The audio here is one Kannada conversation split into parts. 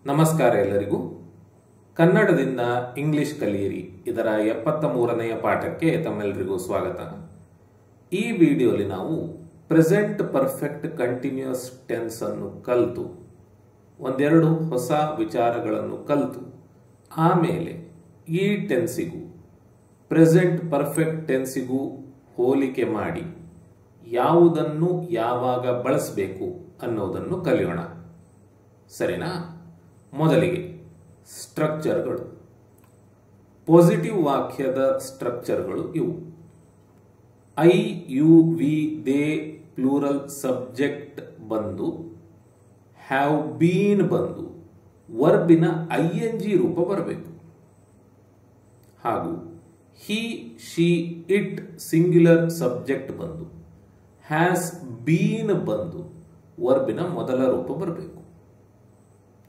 ನಮಸ್ಕಾರ ಎಲ್ಲರಿಗೂ. ಕನ್ನಡದಿಂದ ಇಂಗ್ಲಿಷ್ ಕಲಿಯಿರಿ ಇದರ 73ನೆಯ ಪಾಠಕ್ಕೆ ತಮ್ಮೆಲ್ಲರಿಗೂ ಸ್ವಾಗತ. ಈ ವಿಡಿಯೋಲಿ ನಾವು ಪ್ರೆಸೆಂಟ್ ಪರ್ಫೆಕ್ಟ್ ಕಂಟಿನ್ಯೂಸ್ ಟೆನ್ಸ್ ಅನ್ನು ಕಲಿತು ಒಂದೆರಡು ಹೊಸ ವಿಚಾರಗಳನ್ನು ಕಲಿತು ಆಮೇಲೆ ಈ ಟೆನ್ಸಿಗೂ ಪ್ರೆಸೆಂಟ್ ಪರ್ಫೆಕ್ಟ್ ಟೆನ್ಸಿಗೂ ಹೋಲಿಕೆ ಮಾಡಿ ಯಾವುದನ್ನು ಯಾವಾಗ ಬಳಸಬೇಕು ಅನ್ನೋದನ್ನು ಕಲಿಯೋಣ. ಸರಿನಾ? ಮೊದಲಿಗೆ ಸ್ಟ್ರಕ್ಚರ್ಗಳು. ಪಾಸಿಟಿವ್ ವಾಕ್ಯದ ಸ್ಟ್ರಕ್ಚರ್ಗಳು ಇವು: I, you, we, they plural subject ಬಂದು, ಹ್ಯಾವ್ ಬೀನ್ ಬಂದು ವರ್ಬಿನ ING ರೂಪ ಬರಬೇಕು. ಹಾಗೂ he, she, it singular subject ಬಂದು, ಹ್ಯಾಸ್ ಬೀನ್ ಬಂದು ವರ್ಬಿನ ಮೊದಲ ರೂಪ ಬರಬೇಕು.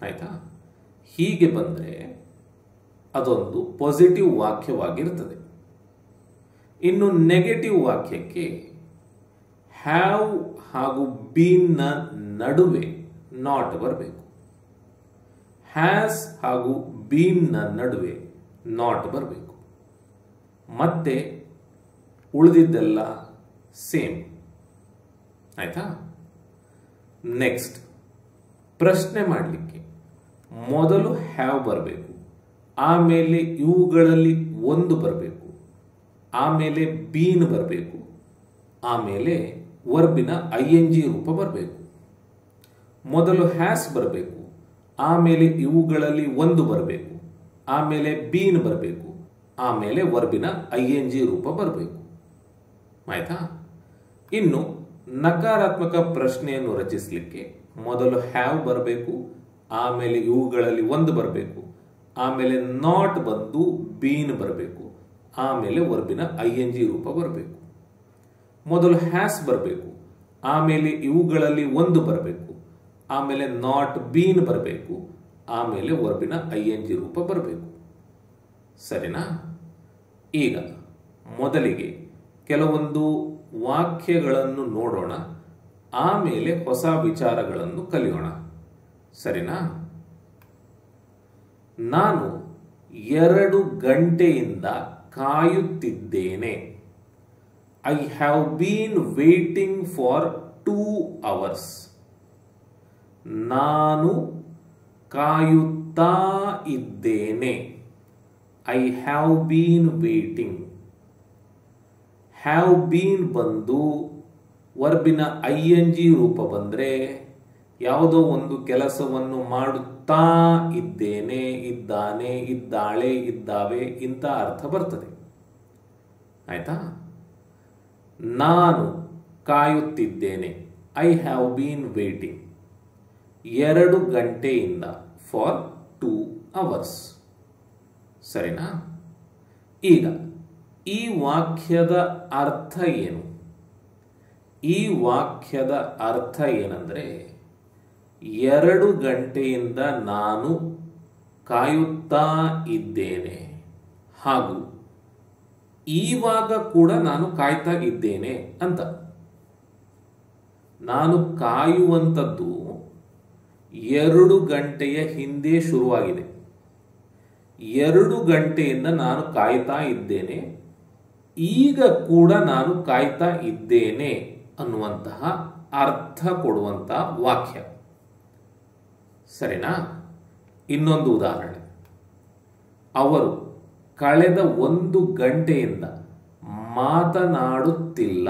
ಆಯ್ತಾ? ಹೀಗೆ ಬಂದರೆ ಅದೊಂದು ಪಾಸಿಟಿವ್ ವಾಕ್ಯವಾಗಿರುತ್ತದೆ. ಇನ್ನು ನೆಗೆಟಿವ್ ವಾಕ್ಯಕ್ಕೆ ಹ್ಯಾವ್ ಹಾಗೂ ಬೀನ್ ನ ನಡುವೆ ನಾಟ್ ಬರಬೇಕು. ಹ್ಯಾಸ್ ಹಾಗೂ ಬೀನ್ ನ ನಡುವೆ ನಾಟ್ ಬರಬೇಕು. ಮತ್ತೆ ಉಳಿದಿದ್ದೆಲ್ಲ ಸೇಮ್. ಆಯ್ತಾ? ನೆಕ್ಸ್ಟ್, ಪ್ರಶ್ನೆ ಮಾಡಲಿಕ್ಕೆ ಮೊದಲು ಹ್ಯಾವ್ ಬರಬೇಕು, ಆಮೇಲೆ ಇವುಗಳಲ್ಲಿ ಒಂದು ಬರಬೇಕು, ಆಮೇಲೆ ಬೀನ್ ಬರಬೇಕು, ಆಮೇಲೆ ವರ್ಬಿನ ING ರೂಪ ಬರಬೇಕು. ಮೊದಲು ಹ್ಯಾಸ್ ಬರಬೇಕು, ಆಮೇಲೆ ಇವುಗಳಲ್ಲಿ ಒಂದು ಬರಬೇಕು, ಆಮೇಲೆ ಬೀನ್ ಬರಬೇಕು, ಆಮೇಲೆ ವರ್ಬಿನ ING ರೂಪ ಬರಬೇಕು. ಆಯ್ತಾ? ಇನ್ನು ನಕಾರಾತ್ಮಕ ಪ್ರಶ್ನೆಯನ್ನು ರಚಿಸಲಿಕ್ಕೆ ಮೊದಲು ಹ್ಯಾವ್ ಬರಬೇಕು, ಆಮೇಲೆ ಇವುಗಳಲ್ಲಿ ಒಂದು ಬರಬೇಕು, ಆಮೇಲೆ ನಾಟ್ ಬಂದು ಬೀನ್ ಬರಬೇಕು, ಆಮೇಲೆ ವರ್ಬಿನ ING ರೂಪ ಬರಬೇಕು. ಮೊದಲು ಹ್ಯಾಸ್ ಬರಬೇಕು, ಆಮೇಲೆ ಇವುಗಳಲ್ಲಿ ಒಂದು ಬರಬೇಕು, ಆಮೇಲೆ ನಾಟ್ ಬೀನ್ ಬರಬೇಕು, ಆಮೇಲೆ ವರ್ಬಿನ ING ರೂಪ ಬರಬೇಕು. ಸರಿನಾ? ಈಗ ಮೊದಲಿಗೆ ಕೆಲವೊಂದು ವಾಕ್ಯಗಳನ್ನು ನೋಡೋಣ, ಆಮೇಲೆ ಹೊಸ ವಿಚಾರಗಳನ್ನು ಕಲಿಯೋಣ. ಸರಿನಾ? ನಾನು 2 ಗಂಟೆಯಿಂದ ಕಾಯುತ್ತಿದ್ದೇನೆ. I have been waiting for 2 hours. ನಾನು ಕಾಯುತ್ತಾ ಇದ್ದೇನೆ. I have been waiting. Have been ಬಂದು ವರ್ಬಿನ ING ರೂಪ ಬಂದ್ರೆ ಯಾವುದೋ ಒಂದು ಕೆಲಸವನ್ನು ಮಾಡುತ್ತಾ ಇದ್ದೇನೆ, ಇದ್ದಾನೆ, ಇದ್ದಾಳೆ, ಇದ್ದಾವೆ ಇಂಥ ಅರ್ಥ ಬರ್ತದೆ. ಆಯ್ತಾ? ನಾನು ಕಾಯುತ್ತಿದ್ದೇನೆ. ಐ ಹ್ಯಾವ್ ಬೀನ್ ವೇಟಿಂಗ್ 2 ಗಂಟೆಯಿಂದ ಫಾರ್ 2 hours. ಸರಿನಾ? ಈಗ ಈ ವಾಕ್ಯದ ಅರ್ಥ ಏನು? ಈ ವಾಕ್ಯದ ಅರ್ಥ ಏನಂದ್ರೆ, 2 ಗಂಟೆಯಿಂದ ನಾನು ಕಾಯುತ್ತಾ ಇದ್ದೇನೆ ಹಾಗೂ ಈವಾಗ ಕೂಡ ನಾನು ಕಾಯ್ತಾ ಇದ್ದೇನೆ ಅಂತ. ನಾನು ಕಾಯುವಂಥದ್ದು 2 ಗಂಟೆಯ ಹಿಂದೆ ಶುರುವಾಗಿದೆ. 2 ಗಂಟೆಯಿಂದ ನಾನು ಕಾಯ್ತಾ ಇದ್ದೇನೆ, ಈಗ ಕೂಡ ನಾನು ಕಾಯ್ತಾ ಇದ್ದೇನೆ ಅನ್ನುವಂತಹ ಅರ್ಥ ಕೊಡುವಂತಹ ವಾಕ್ಯ. ಸರಿನಾ? ಇನ್ನೊಂದು ಉದಾಹರಣೆ. ಅವರು ಕಳೆದ 1 ಗಂಟೆಯಿಂದ ಮಾತನಾಡುತ್ತಿಲ್ಲ.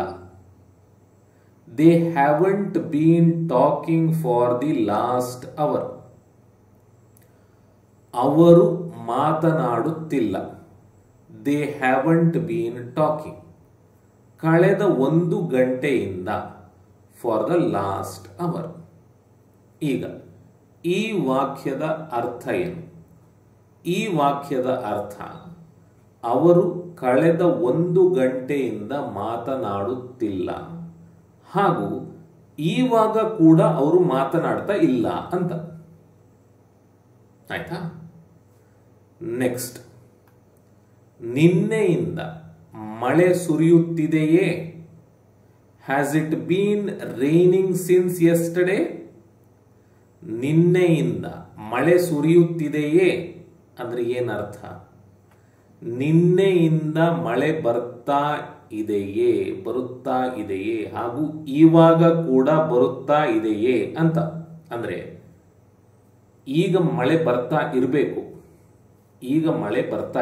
They haven't been talking for the last hour. ಅವರು ಮಾತನಾಡುತ್ತಿಲ್ಲ. They haven't been talking. ಕಳೆದ 1 ಗಂಟೆಯಿಂದ ಫಾರ್ ದ ಲಾಸ್ಟ್ ಅವರ್. ಈಗ ಈ ವಾಕ್ಯದ ಅರ್ಥ ಏನು? ಈ ವಾಕ್ಯದ ಅರ್ಥ, ಅವರು ಕಳೆದ 1 ಗಂಟೆಯಿಂದ ಮಾತನಾಡುತ್ತಿಲ್ಲ ಹಾಗೂ ಈವಾಗ ಕೂಡ ಅವರು ಮಾತನಾಡ್ತಾ ಇಲ್ಲ ಅಂತ. ಆಯ್ತಾ? ನೆಕ್ಸ್ಟ್, ನಿನ್ನೆಯಿಂದ ಮಳೆ ಸುರಿಯುತ್ತಿದೆಯೇ? Has it been raining since yesterday? ನಿನ್ನೆಯಿಂದ ಮಳೆ ಸುರಿಯುತ್ತಿದೆಯೇ ಅಂದ್ರೆ ಏನರ್ಥ? ನಿನ್ನೆಯಿಂದ ಮಳೆ ಬರುತ್ತಾ ಇದೆಯೇ ಹಾಗೂ ಇವಾಗ ಕೂಡ ಬರುತ್ತಾ ಇದೆಯೇ ಅಂತ. ಅಂದ್ರೆ ಈಗ ಮಳೆ ಬರ್ತಾ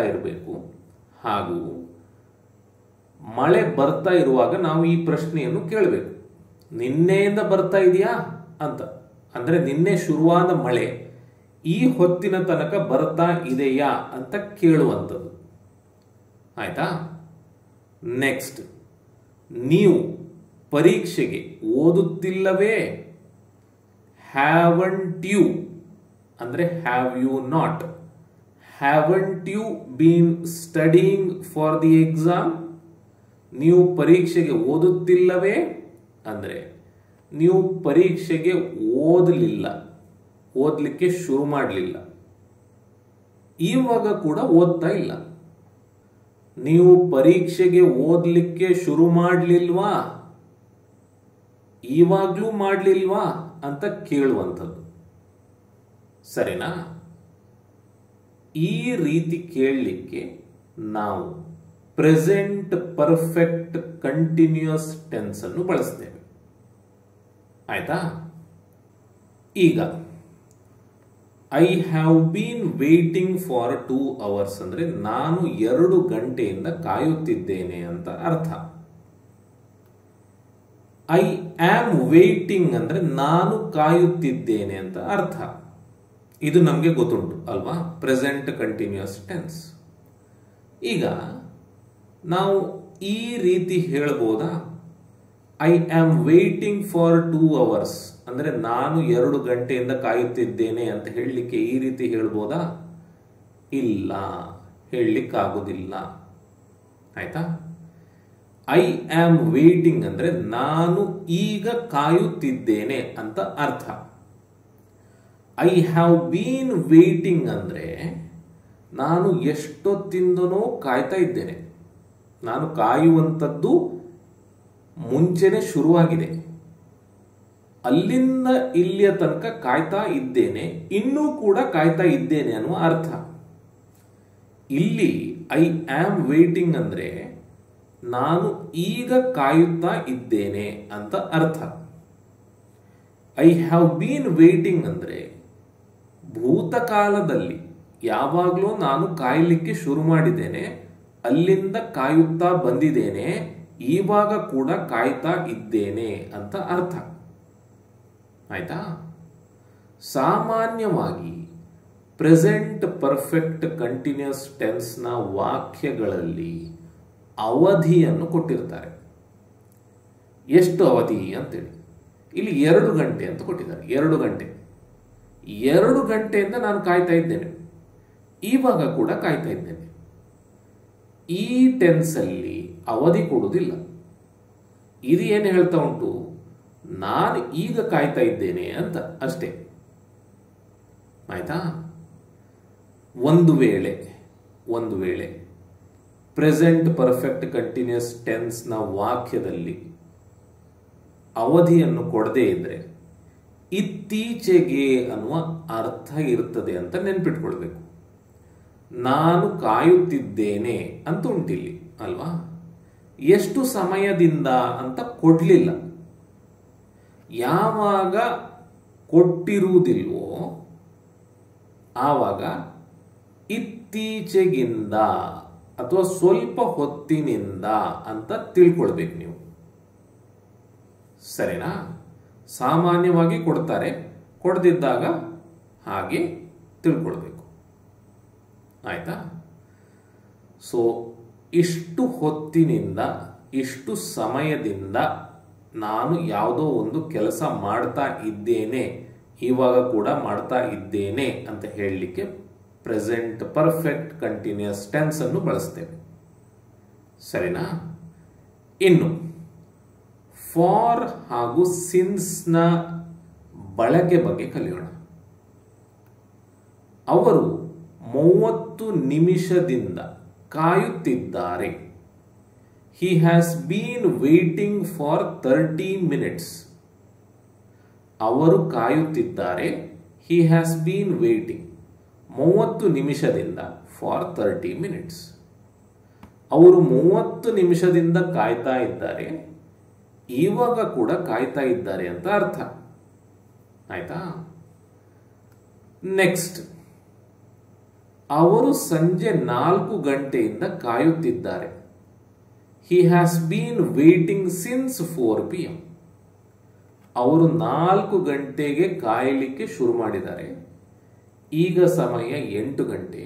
ಇರಬೇಕು ಹಾಗೂ ಮಳೆ ಬರ್ತಾ ಇರುವಾಗ ನಾವು ಈ ಪ್ರಶ್ನೆಯನ್ನು ಕೇಳಬೇಕು, ನಿನ್ನೆಯಿಂದ ಬರ್ತಾ ಇದೆಯಾ ಅಂತ. ಅಂದ್ರೆ ನಿನ್ನೆ ಶುರುವಾದ ಮಳೆ ಈ ಹೊತ್ತಿನ ತನಕ ಬರ್ತಾ ಇದೆಯಾ ಅಂತ ಕೇಳುವಂಥದ್ದು. ಆಯ್ತಾ? ನೆಕ್ಸ್ಟ್, ನೀವು ಪರೀಕ್ಷೆಗೆ ಓದುತ್ತಿಲ್ಲವೇ? ಹ್ಯಾವಂಟ್ ಯು ಅಂದ್ರೆ have you not. Haven't you been studying for the exam? ನೀವು ಪರೀಕ್ಷೆಗೆ ಓದುತ್ತಿಲ್ಲವೇ ಅಂದ್ರೆ ನೀವು ಪರೀಕ್ಷೆಗೆ ಓದಲಿಕ್ಕೆ ಶುರು ಮಾಡಲಿಲ್ಲ, ಇವಾಗ ಕೂಡ ಓದ್ತಾ ಇಲ್ಲ. ನೀವು ಪರೀಕ್ಷೆಗೆ ಓದಲಿಕ್ಕೆ ಶುರು ಮಾಡಲಿಲ್ವಾ, ಇವಾಗ್ಲೂ ಮಾಡಲಿಲ್ವಾ ಅಂತ ಕೇಳುವಂಥದ್ದು. ಸರಿನಾ? ಈ ರೀತಿ ಕೇಳಲಿಕ್ಕೆ ನಾವು ಪ್ರೆಸೆಂಟ್ ಪರ್ಫೆಕ್ಟ್ ಕಂಟಿನ್ಯೂಸ್ ಟೆನ್ಸ್ ಅನ್ನು ಬಳಸ್ತೇವೆ. ಆಯ್ತಾ? ಈಗ I have been waiting for 2 hours ಅಂದ್ರೆ ನಾನು 2 ಗಂಟೆಯಿಂದ ಕಾಯುತ್ತಿದ್ದೇನೆ ಅಂತ ಅರ್ಥ. ಐ ಆಮ್ ವೇಟಿಂಗ್ ಅಂದ್ರೆ ನಾನು ಕಾಯುತ್ತಿದ್ದೇನೆ ಅಂತ ಅರ್ಥ. ಇದು ನಮಗೆ ಗೊತ್ತುಂಟು ಅಲ್ವಾ? Present continuous tense. ಈಗ ನಾವು ಈ ರೀತಿ ಹೇಳ್ಬೋದಾ? I am waiting for 2 hours ಅಂದ್ರೆ ನಾನು 2 ಗಂಟೆಯಿಂದ ಕಾಯುತ್ತಿದ್ದೇನೆ ಅಂತ ಹೇಳಲಿಕ್ಕೆ ಈ ರೀತಿ ಹೇಳ್ಬೋದಾ? ಇಲ್ಲ, ಹೇಳಲಿಕ್ಕಾಗುವುದಿಲ್ಲ. ಆಯ್ತಾ? ಐ ಆಮ್ ವೇಟಿಂಗ್ ಅಂದ್ರೆ ನಾನು ಈಗ ಕಾಯುತ್ತಿದ್ದೇನೆ ಅಂತ ಅರ್ಥ. ಐ ಹ್ಯಾವ್ ಬೀನ್ ವೇಟಿಂಗ್ ಅಂದ್ರೆ ನಾನು ಎಷ್ಟೊತ್ತಿಂದನೋ ಕಾಯ್ತಾ ಇದ್ದೇನೆ. ನಾನು ಕಾಯುವಂಥದ್ದು ಮುಂಚೆನೆ ಶುರುವಾಗಿದೆ, ಅಲ್ಲಿಂದ ಇಲ್ಲಿಯ ತನಕ ಕಾಯ್ತಾ ಇದ್ದೇನೆ, ಇನ್ನೂ ಕೂಡ ಕಾಯ್ತಾ ಇದ್ದೇನೆ ಅನ್ನುವ ಅರ್ಥ. ಇಲ್ಲಿ ಐ ಆಮ್ ವೇಟಿಂಗ್ ಅಂದ್ರೆ ನಾನು ಈಗ ಕಾಯುತ್ತಾ ಇದ್ದೇನೆ ಅಂತ ಅರ್ಥ. ಐ ಹ್ಯಾವ್ ಬೀನ್ ವೇಟಿಂಗ್ ಅಂದ್ರೆ ಭೂತಕಾಲದಲ್ಲಿ ಯಾವಾಗಲೂ ನಾನು ಕಾಯಲಿಕ್ಕೆ ಶುರು ಮಾಡಿದ್ದೇನೆ, ಅಲ್ಲಿಂದ ಕಾಯುತ್ತಾ ಬಂದಿದ್ದೇನೆ, ಇವಾಗ ಕೂಡ ಕಾಯ್ತಾ ಇದ್ದೇನೆ ಅಂತ ಅರ್ಥ. ಆಯ್ತಾ? ಸಾಮಾನ್ಯವಾಗಿ ಪ್ರೆಸೆಂಟ್ ಪರ್ಫೆಕ್ಟ್ ಕಂಟಿನ್ಯೂಸ್ ಟೆನ್ಸ್ ನ ವಾಕ್ಯಗಳಲ್ಲಿ ಅವಧಿಯನ್ನು ಕೊಟ್ಟಿರ್ತಾರೆ. ಎಷ್ಟು ಅವಧಿ ಅಂತೇಳಿ ಇಲ್ಲಿ 2 ಗಂಟೆ ಅಂತ ಕೊಟ್ಟಿದ್ದಾರೆ. 2 ಗಂಟೆ, 2 ಗಂಟೆಯಿಂದ ನಾನು ಕಾಯ್ತಾ ಇದ್ದೇನೆ, ಇವಾಗ ಕೂಡ ಕಾಯ್ತಾ ಇದ್ದೇನೆ. ಈ ಟೆನ್ಸ್ ಅಲ್ಲಿ ಅವಧಿ ಕೊಡುವುದಿಲ್ಲ. ಇದು ಏನು ಹೇಳ್ತಾ ಉಂಟು? ನಾನು ಈಗ ಕಾಯ್ತಾ ಇದ್ದೇನೆ ಅಂತ ಅಷ್ಟೇ. ಆಯ್ತಾ? ಒಂದು ವೇಳೆ ಪ್ರೆಸೆಂಟ್ ಪರ್ಫೆಕ್ಟ್ ಕಂಟಿನ್ಯೂಸ್ ಟೆನ್ಸ್ ನ ವಾಕ್ಯದಲ್ಲಿ ಅವಧಿಯನ್ನು ಕೊಡದೇ ಇದ್ರೆ ಇತ್ತೀಚೆಗೆ ಅನ್ನುವ ಅರ್ಥ ಇರ್ತದೆ ಅಂತ ನೆನ್ಪಿಟ್ಕೊಳ್ಬೇಕು. ನಾನು ಕಾಯುತ್ತಿದ್ದೇನೆ ಅಂತ ಉಂಟಿಲ್ಲಿ ಅಲ್ವಾ? ಎಷ್ಟು ಸಮಯದಿಂದ ಅಂತ ಕೊಡ್ಲಿಲ್ಲ. ಯಾವಾಗ ಕೊಟ್ಟಿರುವುದಿಲ್ವೋ ಆವಾಗ ಇತ್ತೀಚೆಗಿಂದ ಅಥವಾ ಸ್ವಲ್ಪ ಹೊತ್ತಿನಿಂದ ಅಂತ ತಿಳ್ಕೊಳ್ಬೇಕು ನೀವು. ಸರಿನಾ? ಸಾಮಾನ್ಯವಾಗಿ ಕೊಡ್ತಾರೆ, ಕೊಡದಿದ್ದಾಗ ಹಾಗೆ ತಿಳ್ಕೊಳ್ಬೇಕು. ಆಯ್ತಾ? ಸೊ ಇಷ್ಟು ಹೊತ್ತಿನಿಂದ, ಇಷ್ಟು ಸಮಯದಿಂದ ನಾನು ಯಾವುದೋ ಒಂದು ಕೆಲಸ ಮಾಡ್ತಾ ಇದ್ದೇನೆ, ಇವಾಗ ಕೂಡ ಮಾಡ್ತಾ ಇದ್ದೇನೆ ಅಂತ ಹೇಳಲಿಕ್ಕೆ ಪ್ರೆಸೆಂಟ್ ಪರ್ಫೆಕ್ಟ್ ಕಂಟಿನ್ಯೂಸ್ ಟೆನ್ಸ್ ಅನ್ನು ಬಳಸ್ತೇವೆ. ಸರಿನಾ? ಇನ್ನು ಫಾರ್ ಹಾಗೂ ಸಿನ್ಸ್ ನ ಬಳಕೆ ಬಗ್ಗೆ ಕಲಿಯೋಣ. ಅವರು 30 ನಿಮಿಷದಿಂದ ಕಾಯುತ್ತಿದ್ದಾರೆ. He has been waiting for 30 minutes. ಅವರು ಕಾಯುತ್ತಿದ್ದಾರೆ, ಹಿ ಹ್ಯಾಸ್ ಬೀನ್ ವೇಟಿಂಗ್ 30 ನಿಮಿಷದಿಂದ ಫಾರ್ 30 ಮಿನಿಟ್ಸ್. ಅವರು 30 ನಿಮಿಷದಿಂದ ಕಾಯ್ತಾ ಇದ್ದಾರೆ, ಇವಾಗ ಕೂಡ ಕಾಯ್ತಾ ಇದ್ದಾರೆ ಅಂತ ಅರ್ಥ. ಆಯ್ತಾ? ನೆಕ್ಸ್ಟ್, ಅವರು ಸಂಜೆ 4 ಗಂಟೆಯಿಂದ ಕಾಯುತ್ತಿದ್ದಾರೆ. ಹಿ has bean waiting since 4 PM. ಅವರು 4 ಗಂಟೆಗೆ ಕಾಯಲಿಕ್ಕೆ ಶುರು ಮಾಡಿದ್ದಾರೆ, ಈಗ ಸಮಯ 8 ಗಂಟೆ,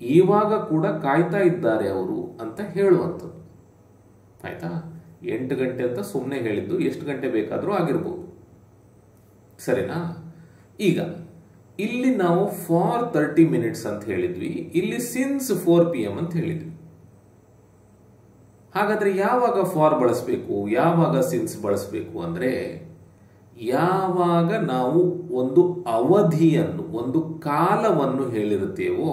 ಇವಾಗ ಕೂಡ ಕಾಯ್ತಾ ಇದ್ದಾರೆ ಅವರು ಅಂತ ಹೇಳುವಂಥದ್ದು. ಆಯ್ತಾ? 8 ಗಂಟೆ ಅಂತ ಸುಮ್ಮನೆ ಹೇಳಿದ್ದು, ಎಷ್ಟು ಗಂಟೆ ಬೇಕಾದರೂ ಆಗಿರ್ಬೋದು. ಸರಿನಾ? ಈಗ ಇಲ್ಲಿ ನಾವು ಫಾರ್ 30 ಮಿನಿಟ್ಸ್ ಅಂತ ಹೇಳಿದ್ವಿ, ಇಲ್ಲಿ ಸಿನ್ಸ್ 4 PM ಅಂತ ಹೇಳಿದ್ವಿ. ಹಾಗಾದ್ರೆ ಯಾವಾಗ ಫಾರ್ ಬಳಸಬೇಕು, ಯಾವಾಗ ಸಿನ್ಸ್ ಬಳಸಬೇಕು ಅಂದ್ರೆ, ಯಾವಾಗ ನಾವು ಒಂದು ಅವಧಿಯನ್ನು, ಒಂದು ಕಾಲವನ್ನು ಹೇಳಿರುತ್ತೇವೋ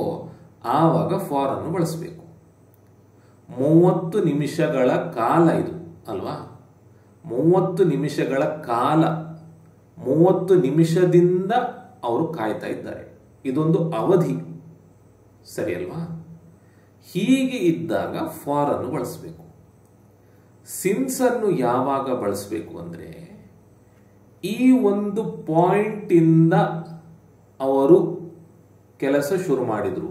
ಆವಾಗ ಫಾರ್ ಅನ್ನು ಬಳಸಬೇಕು. 30 ನಿಮಿಷಗಳ ಕಾಲ ಇದು ಅಲ್ವಾ? 30 ನಿಮಿಷಗಳ ಕಾಲ, 30 ನಿಮಿಷದಿಂದ ಅವರು ಕಾಯ್ತಾ ಇದ್ದಾರೆ, ಇದೊಂದು ಅವಧಿ. ಸರಿ ಅಲ್ವಾ? ಹೀಗೆ ಇದ್ದಾಗ ಫಾರ್ ಅನ್ನು ಬಳಸಬೇಕು. ಸಿನ್ಸ್ ಅನ್ನು ಯಾವಾಗ ಬಳಸಬೇಕು ಅಂದ್ರೆ, ಈ ಒಂದು ಪಾಯಿಂಟ್ ಇಂದ ಅವರು ಕೆಲಸ ಶುರು ಮಾಡಿದ್ರು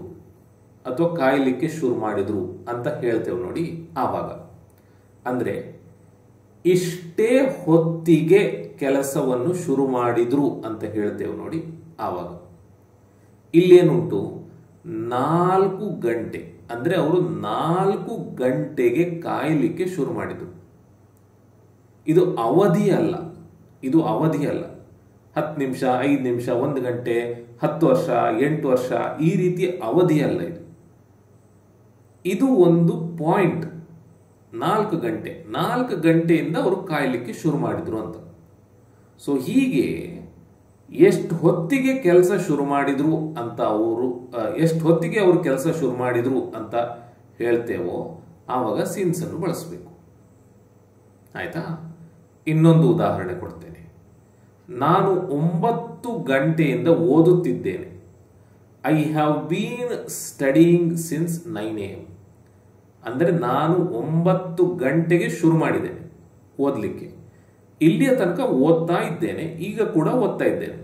ಅಥವಾ ಕಾಯಲಿಕ್ಕೆ ಶುರು ಮಾಡಿದ್ರು ಅಂತ ಹೇಳ್ತೇವೆ ನೋಡಿ, ಆವಾಗ. ಅಂದ್ರೆ ಇಷ್ಟೇ ಹೊತ್ತಿಗೆ ಕೆಲಸವನ್ನು ಶುರು ಮಾಡಿದ್ರು ಅಂತ ಹೇಳ್ತೇವೆ ನೋಡಿ, ಆವಾಗ. ಇಲ್ಲೇನುಂಟು, 4 ಗಂಟೆ ಅಂದ್ರೆ ಅವರು 4 ಗಂಟೆಗೆ ಕಾಯಲಿಕ್ಕೆ ಶುರು ಮಾಡಿದ್ರು. ಇದು ಅವಧಿ ಅಲ್ಲ, ಇದು ಅವಧಿ ಅಲ್ಲ. 10 ನಿಮಿಷ, 5 ನಿಮಿಷ, 1 ಗಂಟೆ, 10 ವರ್ಷ, 8 ವರ್ಷ, ಈ ರೀತಿಯ ಅವಧಿ ಅಲ್ಲ ಇದು. ಇದು ಒಂದು ಪಾಯಿಂಟ್, 4 ಗಂಟೆ, 4 ಗಂಟೆಯಿಂದ ಅವರು ಕಾಯಲಿಕ್ಕೆ ಶುರು ಮಾಡಿದ್ರು ಅಂತ. ಸೊ ಹೀಗೆ ಎಷ್ಟು ಹೊತ್ತಿಗೆ ಕೆಲಸ ಶುರು ಮಾಡಿದ್ರು ಅಂತ ಅವರು, ಎಷ್ಟು ಹೊತ್ತಿಗೆ ಅವರು ಕೆಲಸ ಶುರು ಮಾಡಿದ್ರು ಅಂತ ಹೇಳ್ತೇವೋ ಆವಾಗ ಸಿನ್ಸ್ ಅನ್ನು ಬಳಸಬೇಕು. ಆಯ್ತಾ? ಇನ್ನೊಂದು ಉದಾಹರಣೆ ಕೊಡ್ತೇನೆ. ನಾನು 9 ಗಂಟೆಯಿಂದ ಓದುತ್ತಿದ್ದೇನೆ. I have bean studying since 9 AM. ಅಂದರೆ ನಾನು 9 ಗಂಟೆಗೆ ಶುರು ಮಾಡಿದ್ದೇನೆ ಓದಲಿಕ್ಕೆ, ಇಲ್ಲಿಯ ತನಕ ಓದ್ತಾ ಇದ್ದೇನೆ, ಈಗ ಕೂಡ ಓದ್ತಾ ಇದ್ದೇನೆ.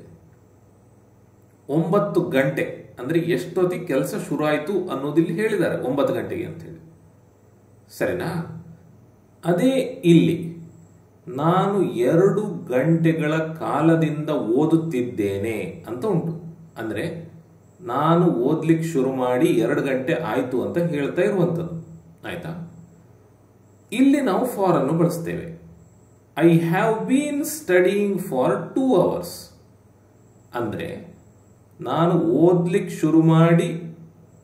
9 ಗಂಟೆ ಅಂದ್ರೆ ಎಷ್ಟೊತ್ತಿಗೆ ಕೆಲಸ ಶುರು ಆಯಿತು ಅನ್ನೋದಿಲ್ಲಿ ಹೇಳಿದ್ದಾರೆ, 9 ಗಂಟೆಗೆ ಅಂತ ಹೇಳಿ. ಸರಿನಾ? ಅದೇ ಇಲ್ಲಿ ನಾನು 2 ಗಂಟೆಗಳ ಕಾಲದಿಂದ ಓದುತ್ತಿದ್ದೇನೆ ಅಂತ ಉಂಟು. ಅಂದ್ರೆ ನಾನು ಓದ್ಲಿಕ್ಕೆ ಶುರು ಮಾಡಿ 2 ಗಂಟೆ ಆಯ್ತು ಅಂತ ಹೇಳ್ತಾ ಇರುವಂಥದ್ದು. ಆಯ್ತಾ? ಇಲ್ಲಿ ನಾವು ಫಾರ್ ಅನ್ನು ಬಳಸ್ತೇವೆ. I have bean studying for 2 hours. ಅಂದ್ರೆ ನಾನು ಓದ್ಲಿಕ್ಕೆ ಶುರು ಮಾಡಿ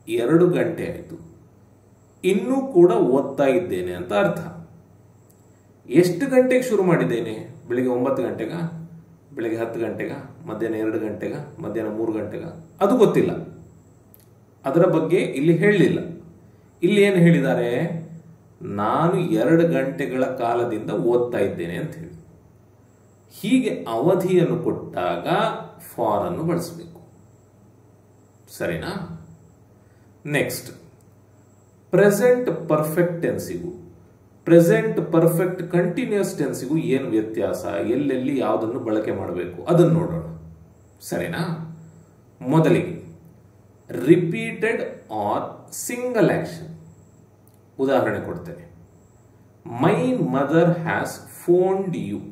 2 ಗಂಟೆ ಆಯಿತು, ಇನ್ನೂ ಕೂಡ ಓದ್ತಾ ಇದ್ದೇನೆ ಅಂತ ಅರ್ಥ. ಎಷ್ಟು ಗಂಟೆಗೆ ಶುರು ಮಾಡಿದ್ದೇನೆ? ಬೆಳಿಗ್ಗೆ 9 ಗಂಟೆಗ, ಬೆಳಿಗ್ಗೆ 10 ಗಂಟೆಗ, ಮಧ್ಯಾಹ್ನ 2 ಗಂಟೆಗ, ಮಧ್ಯಾಹ್ನ 3 ಗಂಟೆಗ, ಅದು ಗೊತ್ತಿಲ್ಲ, ಅದರ ಬಗ್ಗೆ ಇಲ್ಲಿ ಹೇಳಲಿಲ್ಲ. ಇಲ್ಲಿ ಏನು ಹೇಳಿದ್ದಾರೆ? ನಾನು 2 ಗಂಟೆಗಳ ಕಾಲದಿಂದ ಓದ್ತಾ ಇದ್ದೇನೆ ಅಂತ ಹೇಳಿ. ಹೀಗೆ ಅವಧಿಯನ್ನು ಕೊಟ್ಟಾಗ ಫಾರ್ ಅನ್ನು ಬಳಸಬೇಕು. ಸರಿನಾ? ನೆಕ್ಸ್ಟ್, ಪ್ರೆಸೆಂಟ್ ಪರ್ಫೆಕ್ಟ್ ಟೆನ್ಸಿಗೂ ಪ್ರೆಸೆಂಟ್ ಪರ್ಫೆಕ್ಟ್ ಕಂಟಿನ್ಯೂಸ್ ಟೆನ್ಸಿಗೂ ಏನು ವ್ಯತ್ಯಾಸ, ಎಲ್ಲೆಲ್ಲಿ ಯಾವುದನ್ನು ಬಳಕೆ ಮಾಡಬೇಕು ಅದನ್ನು ನೋಡೋಣ. ಸರಿನಾ? ಮೊದಲಿಗೆ ರಿಪೀಟೆಡ್ ಆರ್ ಸಿಂಗಲ್ ಆಕ್ಷನ್. ಉದಾಹರಣೆ ಕೊಡ್ತೇನೆ. My mother has phoned you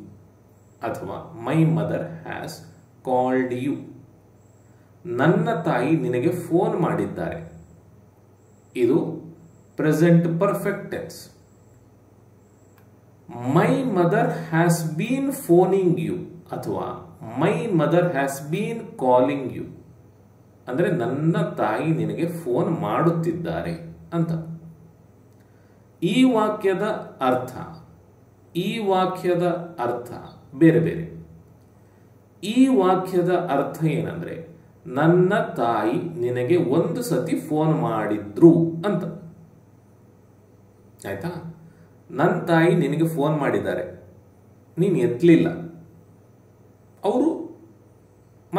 ಅಥವಾ my mother has called you. ನನ್ನ ತಾಯಿ ನಿನಗೆ ಫೋನ್ ಮಾಡಿದ್ದಾರೆ. ಇದು present perfect tense. My mother has been phoning you ಅಥವಾ my mother has been calling you ಅಂದ್ರೆ ನನ್ನ ತಾಯಿ ನಿನಗೆ ಫೋನ್ ಮಾಡುತ್ತಿದ್ದಾರೆ ಅಂತ. ಈ ವಾಕ್ಯದ ಅರ್ಥ, ಈ ವಾಕ್ಯದ ಅರ್ಥ ಬೇರೆ ಬೇರೆ. ಈ ವಾಕ್ಯದ ಅರ್ಥ ಏನಂದ್ರೆ, ನನ್ನ ತಾಯಿ ನಿನಗೆ 1 ಸತಿ ಫೋನ್ ಮಾಡಿದ್ರು ಅಂತ. ಆಯ್ತಾ? ನನ್ನ ತಾಯಿ ನಿನಗೆ ಫೋನ್ ಮಾಡಿದ್ದಾರೆ, ನೀನು ಎತ್ತಲಿಲ್ಲ, ಅವರು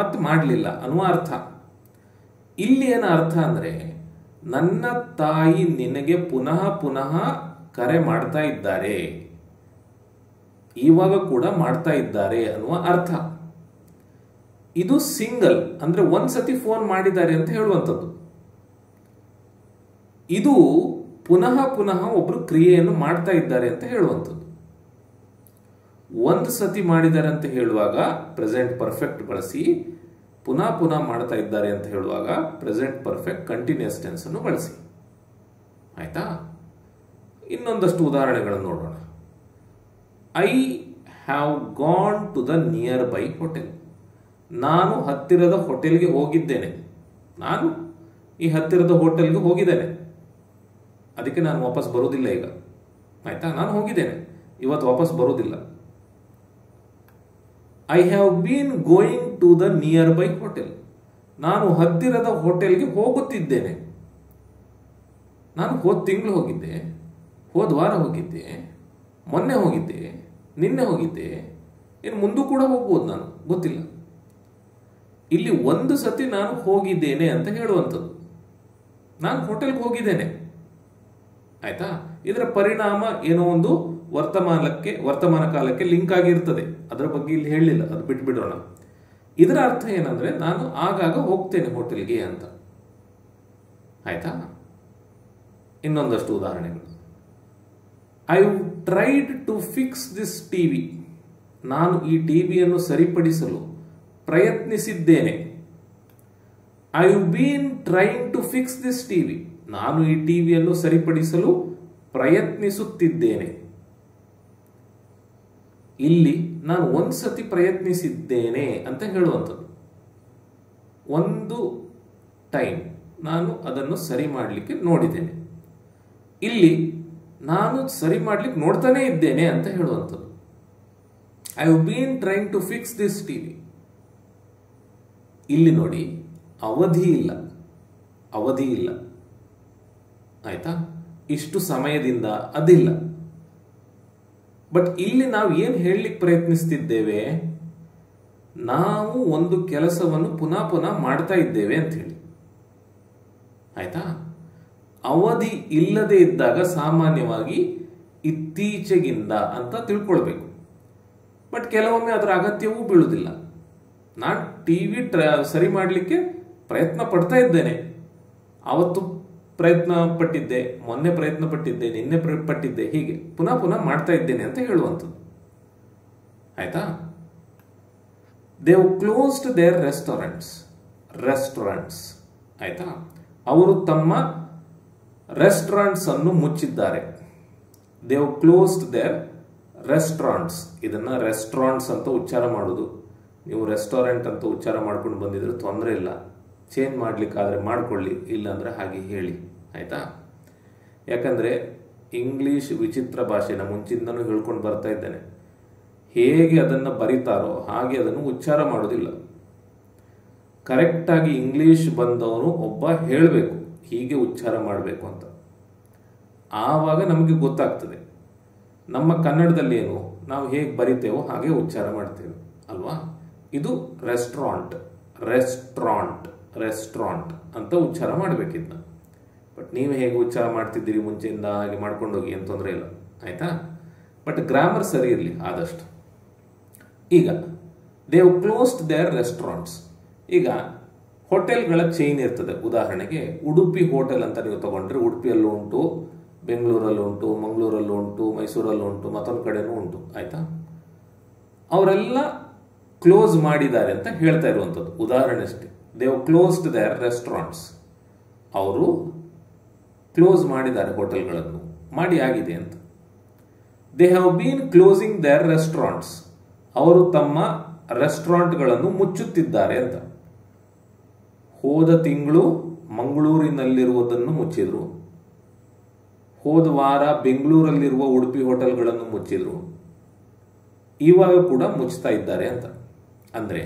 ಮತ್ತೆ ಮಾಡಲಿಲ್ಲ ಅನ್ನುವ ಅರ್ಥ. ಇಲ್ಲಿ ಏನ ಅರ್ಥ ಅಂದ್ರೆ, ನನ್ನ ತಾಯಿ ನಿನಗೆ ಪುನಃ ಪುನಃ ಕರೆ ಮಾಡ್ತಾ ಇದ್ದಾರೆ, ಇವಾಗ ಕೂಡ ಮಾಡ್ತಾ ಇದ್ದಾರೆ ಅನ್ನುವ ಅರ್ಥ. ಇದು ಸಿಂಗಲ್ ಅಂದ್ರೆ ಒಂದ್ಸತಿ ಫೋನ್ ಮಾಡಿದ್ದಾರೆ ಅಂತ ಹೇಳುವಂಥದ್ದು. ಇದು ಪುನಃ ಪುನಃ ಒಬ್ರು ಕ್ರಿಯೆಯನ್ನು ಮಾಡ್ತಾ ಇದ್ದಾರೆ ಅಂತ ಹೇಳುವಂಥದ್ದು. ಒಂದು ಸತಿ ಮಾಡಿದ್ದಾರೆ ಅಂತ ಹೇಳುವಾಗ ಪ್ರೆಸೆಂಟ್ ಪರ್ಫೆಕ್ಟ್ ಬಳಸಿ, ಪುನಃ ಪುನಃ ಮಾಡ್ತಾ ಇದ್ದಾರೆ ಅಂತ ಹೇಳುವಾಗ ಪ್ರೆಸೆಂಟ್ ಪರ್ಫೆಕ್ಟ್ ಕಂಟಿನ್ಯೂಸ್ ಟೆನ್ಸ್ ಅನ್ನು ಬಳಸಿ. ಆಯ್ತಾ? ಇನ್ನೊಂದಷ್ಟು ಉದಾಹರಣೆಗಳನ್ನು ನೋಡೋಣ. I have gone to the nearby hotel. ನಾನು ಹತ್ತಿರದ ಹೋಟೆಲ್ಗೆ ಹೋಗಿದ್ದೇನೆ. ನಾನು ಈ ಹತ್ತಿರದ ಹೋಟೆಲ್ಗೆ ಹೋಗಿದ್ದೇನೆ, ಅದಕ್ಕೆ ನಾನು ವಾಪಸ್ ಬರೋದಿಲ್ಲ ಈಗ. ಆಯ್ತಾ? ನಾನು ಹೋಗಿದ್ದೇನೆ, ಇವತ್ತು ವಾಪಸ್ ಬರೋದಿಲ್ಲ. I have been going to the nearby hotel. ನಾನು ಹತ್ತಿರದ ಹೋಟೆಲ್ಗೆ ಹೋಗುತ್ತಿದ್ದೇನೆ. ನಾನು ಹೋದ ತಿಂಗಳು ಹೋಗಿದ್ದೆ, ಹೋದ ವಾರ ಹೋಗಿದ್ದೆ, ಮೊನ್ನೆ ಹೋಗಿದ್ದೆ, ನಿನ್ನೆ ಹೋಗಿದ್ದೆ, ಇನ್ನು ಮುಂದೂ ಕೂಡ ಹೋಗ್ಬೋದು, ನಾನು ಗೊತ್ತಿಲ್ಲ. ಇಲ್ಲಿ ಒಂದು ಸತಿ ನಾನು ಹೋಗಿದ್ದೇನೆ ಅಂತ ಹೇಳುವಂಥದ್ದು. ನಾನು ಹೋಟೆಲ್ಗೆ ಹೋಗಿದ್ದೇನೆ. ಆಯ್ತಾ? ಇದರ ಪರಿಣಾಮ ಏನೋ ಒಂದು ವರ್ತಮಾನ ಕಾಲಕ್ಕೆ ಲಿಂಕ್ ಆಗಿರ್ತದೆ. ಅದರ ಬಗ್ಗೆ ಇಲ್ಲಿ ಹೇಳಲಿಲ್ಲ, ಅದು ಬಿಟ್ಬಿಡೋಣ. ಇದರ ಅರ್ಥ ಏನಂದ್ರೆ, ನಾನು ಆಗಾಗ ಹೋಗ್ತೇನೆ ಹೋಟೆಲ್ಗೆ ಅಂತ. ಆಯ್ತಾ? ಇನ್ನೊಂದಷ್ಟು ಉದಾಹರಣೆಗಳು. I tried to fix this TV. ನಾನು ಈ ಟಿವಿಯನ್ನು ಸರಿಪಡಿಸಲು ಪ್ರಯತ್ನಿಸಿದ್ದೇನೆ. I been trying to fix this TV. ನಾನು ಈ ಟಿವಿಯನ್ನು ಸರಿಪಡಿಸಲು ಪ್ರಯತ್ನಿಸುತ್ತಿದ್ದೇನೆ. ಇಲ್ಲಿ ನಾನು ಒಂದ್ಸತಿ ಪ್ರಯತ್ನಿಸಿದ್ದೇನೆ ಅಂತ ಹೇಳುವಂಥದ್ದು. ಒಂದು ಟೈಮ್ ನಾನು ಅದನ್ನು ಸರಿ ಮಾಡಲಿಕ್ಕೆ ನೋಡಿದ್ದೇನೆ. ಇಲ್ಲಿ ನಾನು ಸರಿ ಮಾಡ್ಲಿಕ್ಕೆ ನೋಡ್ತಾನೆ ಇದ್ದೇನೆ ಅಂತ ಹೇಳುವಂಥದ್ದು. I have been trying to fix this TV. ಇಲ್ಲಿ ನೋಡಿ, ಅವಧಿ ಇಲ್ಲ. ಆಯ್ತಾ? ಇಷ್ಟು ಸಮಯದಿಂದ ಅದಿಲ್ಲ. ಬಟ್ ಇಲ್ಲಿ ನಾವು ಏನು ಹೇಳಲಿಕ್ಕೆ ಪ್ರಯತ್ನಿಸ್ತಿದ್ದೇವೆ, ನಾವು ಒಂದು ಕೆಲಸವನ್ನು ಪುನಃ ಪುನಃ ಮಾಡ್ತಾ ಇದ್ದೇವೆ ಅಂತ ಹೇಳಿ. ಆಯ್ತಾ? ಅವಧಿ ಇಲ್ಲದೆ ಇದ್ದಾಗ ಸಾಮಾನ್ಯವಾಗಿ ಇತ್ತೀಚೆಗಿಂದ ಅಂತ ತಿಳ್ಕೊಳ್ಬೇಕು. ಬಟ್ ಕೆಲವೊಮ್ಮೆ ಅದರ ಅಗತ್ಯವೂ ಬೀಳುವುದಿಲ್ಲ. ನಾನು ಟಿವಿ ಸರಿ ಮಾಡಲಿಕ್ಕೆ ಪ್ರಯತ್ನ ಪಡ್ತಾ ಇದ್ದೇನೆ. ಅವತ್ತು ಪ್ರಯತ್ನ ಪಟ್ಟಿದ್ದೆ, ಮೊನ್ನೆ ಪ್ರಯತ್ನ ಪಟ್ಟಿದ್ದೆ, ನಿನ್ನೆ ಪಟ್ಟಿದ್ದೆ, ಹೀಗೆ ಪುನಃ ಪುನಃ ಮಾಡ್ತಾ ಇದ್ದೇನೆ ಅಂತ ಹೇಳುವಂಥದ್ದು. ಆಯ್ತಾ? They've closed their restaurants. ಆಯ್ತಾ? ಅವರು ತಮ್ಮ ರೆಸ್ಟೋರೆಂಟ್ಸ್ ಅನ್ನು ಮುಚ್ಚಿದ್ದಾರೆ. They've closed their restaurants. ಇದನ್ನ ರೆಸ್ಟೋರೆಂಟ್ಸ್ ಅಂತ ಉಚ್ಚಾರ ಮಾಡೋದು. ನೀವು ರೆಸ್ಟೋರೆಂಟ್ ಅಂತ ಉಚ್ಚಾರ ಮಾಡ್ಕೊಂಡು ಬಂದಿದ್ರೆ ತೊಂದರೆ ಇಲ್ಲ, ಚೇಂಜ್ ಮಾಡ್ಲಿಕ್ಕಾದ್ರೆ ಮಾಡ್ಕೊಳ್ಳಿ, ಇಲ್ಲಾಂದ್ರೆ ಹಾಗೆ ಹೇಳಿ. ಆಯ್ತಾ? ಯಾಕಂದ್ರೆ ಇಂಗ್ಲಿಷ್ ವಿಚಿತ್ರ ಭಾಷೆನ ಮುಂಚಿಂದನೂ ಹೇಳ್ಕೊಂಡು ಬರ್ತಾ ಇದ್ದೇನೆ. ಹೇಗೆ ಅದನ್ನು ಬರೀತಾರೋ ಹಾಗೆ ಅದನ್ನು ಉಚ್ಚಾರ ಮಾಡೋದಿಲ್ಲ. ಕರೆಕ್ಟಾಗಿ ಇಂಗ್ಲಿಷ್ ಬಂದವನು ಒಬ್ಬ ಹೇಳಬೇಕು, ಹೀಗೆ ಉಚ್ಚಾರ ಮಾಡಬೇಕು ಅಂತ. ಆವಾಗ ನಮಗೆ ಗೊತ್ತಾಗ್ತದೆ. ನಮ್ಮ ಕನ್ನಡದಲ್ಲಿ ಏನು ನಾವು ಹೇಗೆ ಬರಿತೇವೋ ಹಾಗೆ ಉಚ್ಚಾರ ಮಾಡ್ತೇವೆ ಅಲ್ವಾ? ಇದು ರೆಸ್ಟೋರೆಂಟ್ ಅಂತ ಉಚ್ಚಾರ ಮಾಡಬೇಕಿದ್ನ. ಬಟ್ ನೀವು ಹೇಗೆ ಉಚ್ಚಾರ ಮಾಡ್ತಿದ್ದೀರಿ ಮುಂಚೆಯಿಂದ ಹಾಗೆ ಮಾಡ್ಕೊಂಡೋಗಿ ಏನು ತೊಂದರೆ ಇಲ್ಲ. ಆಯ್ತಾ? ಬಟ್ ಗ್ರಾಮರ್ ಸರಿ ಇರಲಿ ಆದಷ್ಟು. ಈಗ ದೇವ್ ಕ್ಲೋಸ್ಡ್ ದೇರ್ ರೆಸ್ಟೋರೆಂಟ್ಸ್. ಈಗ ಹೋಟೆಲ್ಗಳ ಚೈನ್ ಇರ್ತದೆ. ಉದಾಹರಣೆಗೆ ಉಡುಪಿ ಹೋಟೆಲ್ ಅಂತ ನೀವು ತಗೊಂಡ್ರೆ ಉಡುಪಿಯಲ್ಲೂ ಉಂಟು, ಬೆಂಗಳೂರಲ್ಲೂ ಉಂಟು, ಮಂಗಳೂರಲ್ಲೂ ಉಂಟು, ಮೈಸೂರಲ್ಲೂ ಉಂಟು, ಮತ್ತೊಂದು ಕಡೆನೂ ಉಂಟು. ಆಯ್ತಾ? ಅವರೆಲ್ಲ ಕ್ಲೋಸ್ ಮಾಡಿದ್ದಾರೆ ಅಂತ ಹೇಳ್ತಾ ಇರುವಂಥದ್ದು ಉದಾಹರಣೆ ಅಷ್ಟೇ. They've closed their restaurants. ಅವರು ಕ್ಲೋಸ್ ಮಾಡಿದ್ದಾರೆ ಹೋಟೆಲ್ಗಳನ್ನು, ಮಾಡಿ ಆಗಿದೆ ಅಂತ. They have been closing their restaurants. ಅವರು ತಮ್ಮ ರೆಸ್ಟೋರೆಂಟ್ಗಳನ್ನು ಮುಚ್ಚುತ್ತಿದ್ದಾರೆ ಅಂತ. ಹೋದ ತಿಂಗಳು ಮಂಗಳೂರಿನಲ್ಲಿರುವುದನ್ನು ಮುಚ್ಚಿದ್ರು, ಹೋದ ವಾರ ಬೆಂಗಳೂರಲ್ಲಿರುವ ಉಡುಪಿ ಹೋಟೆಲ್ಗಳನ್ನು ಮುಚ್ಚಿದ್ರು, ಇವಾಗ ಕೂಡ ಮುಚ್ತಾ ಇದ್ದಾರೆ ಅಂತ. ಅಂದ್ರೆ